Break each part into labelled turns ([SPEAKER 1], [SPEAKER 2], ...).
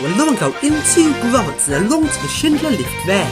[SPEAKER 1] along and go into Grants and along to the Schindler lift there.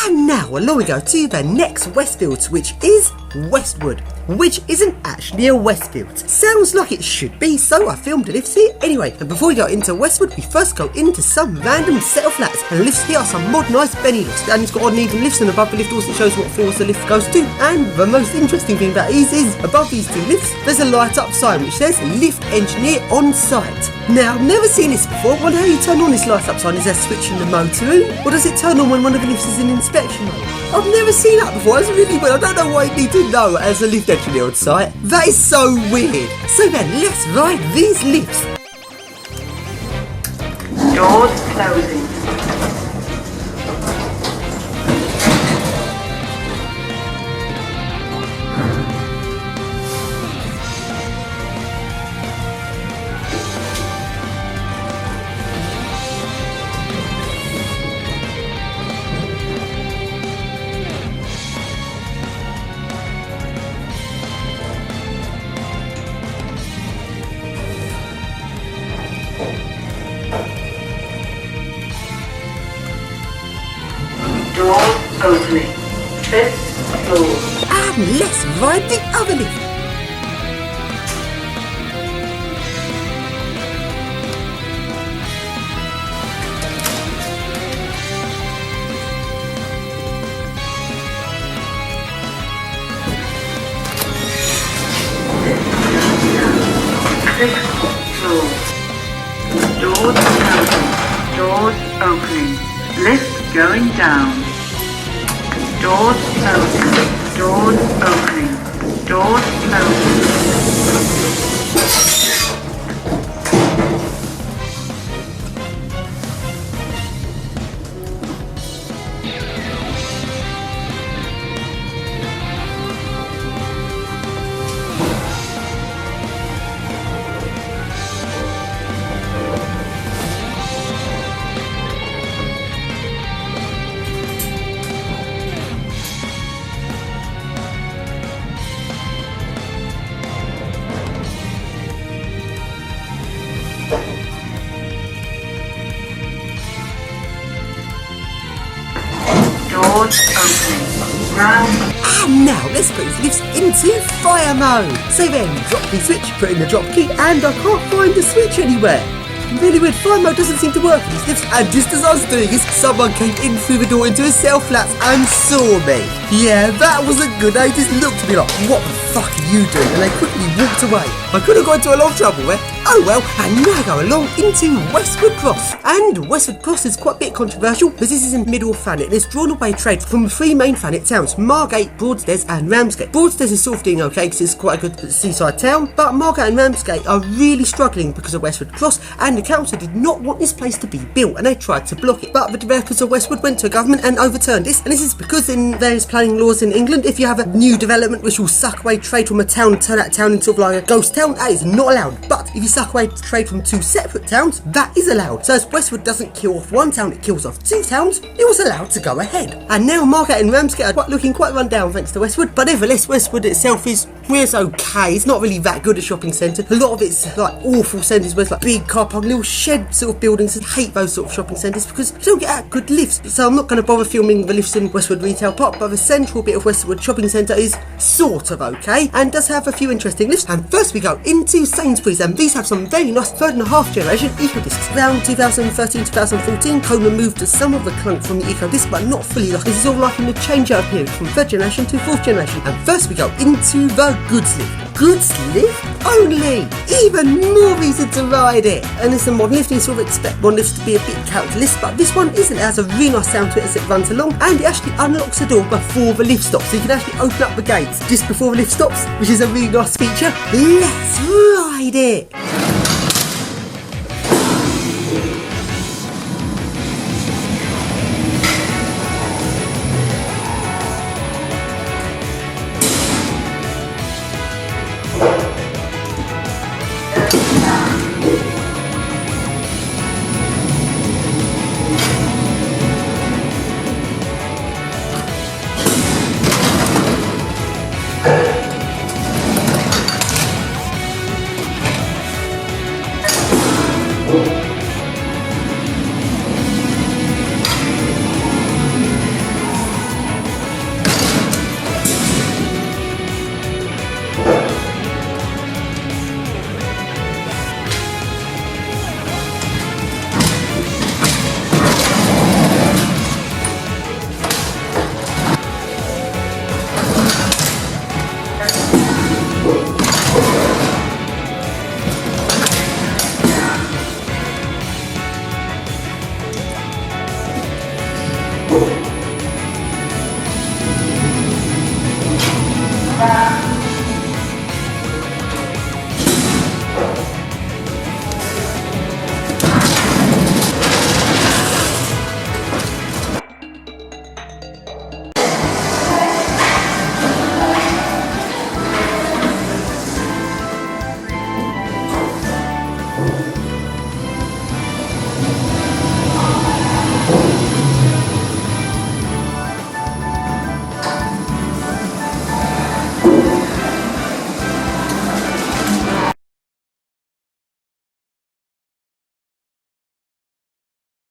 [SPEAKER 1] And now along we go to the next Westfields, which is Westwood, which isn't actually a Westfields. Sounds like it should be, so I filmed the lifts here anyway. And before we go into Westwood, we first go into some random set of flats. And the lifts here are some modernised Benny lifts, and it's got odd and even lifts, and above the lift also shows what floors the lift goes to. And the most interesting thing about these is, above these two lifts, there's a light up sign which says Lift Engineer on Site. Now, I've never seen this before. I wonder how you turn on this light up sign. Is there a switch in the motor room? Or does it turn on when one of the lifts is in inspection mode? I've never seen that before. That's really weird. I don't know why you need to know as a lift engineer on site. That is so weird. So then, let's ride these lifts.
[SPEAKER 2] Doors closing. Doors opening. 5th floor.
[SPEAKER 1] And let's ride the other lift.
[SPEAKER 2] Doors closing. Doors opening. Lift going down. Doors closing. Doors opening. Doors closing. Doors opening. Ground.
[SPEAKER 1] And now let's put these lifts into fire mode. So then, drop the switch, put in the drop key, and I can't find the switch anywhere. Really weird, fire mode doesn't seem to work in these lifts, and just as I was doing this, someone came in through the door into a cell flats and saw me. Yeah, that wasn't good. They just looked at me like, what the fuck are you doing? And they quickly walked away. I could have got into a lot of trouble there. Oh well, and now I go along into Westwood Cross. And Westwood Cross is quite a bit controversial because this is in the middle of Thanet and it's drawn away trade from the three main Thanet towns, Margate, Broadstairs and Ramsgate. Broadstairs is sort of doing okay because it's quite a good seaside town, but Margate and Ramsgate are really struggling because of Westwood Cross, and the council did not want this place to be built and they tried to block it. But the developers of Westwood went to government and overturned this, and this is because in various planning laws in England, if you have a new development which will suck away trade from a town and turn that town into sort of like a ghost town, that is not allowed. But if you suck away trade from two separate towns, that is allowed. So as Westwood doesn't kill off one town, it kills off two towns, it was allowed to go ahead. And now Margate and Ramsgate are looking quite run down thanks to Westwood, but nevertheless Westwood itself is, well, it's okay. It's not really that good a shopping centre. A lot of it's like awful centres where it's like big car park, little shed sort of buildings. I hate those sort of shopping centres because you don't get that good lifts. So I'm not going to bother filming the lifts in Westwood Retail Park, but the central bit of Westwood Shopping Centre is sort of okay and does have a few interesting lifts. And first we go into Sainsbury's, and these have some very nice third and a half generation eco discs. Around 2013-2014, Coleman moved to some of the clunk from the eco disc, but not fully. Like this is all like in the changeover period from third generation to fourth generation. And first we go into the goods lift. goods lift only. Even more reason to ride it. And as a modern lift, you sort of expect modern lifts to be a bit characterless, but this one isn't. It has a really nice sound to it as it runs along, and it actually unlocks the door before the lift stops. So you can actually open up the gates just before the lift stops, which is a really nice feature. Let's ride it.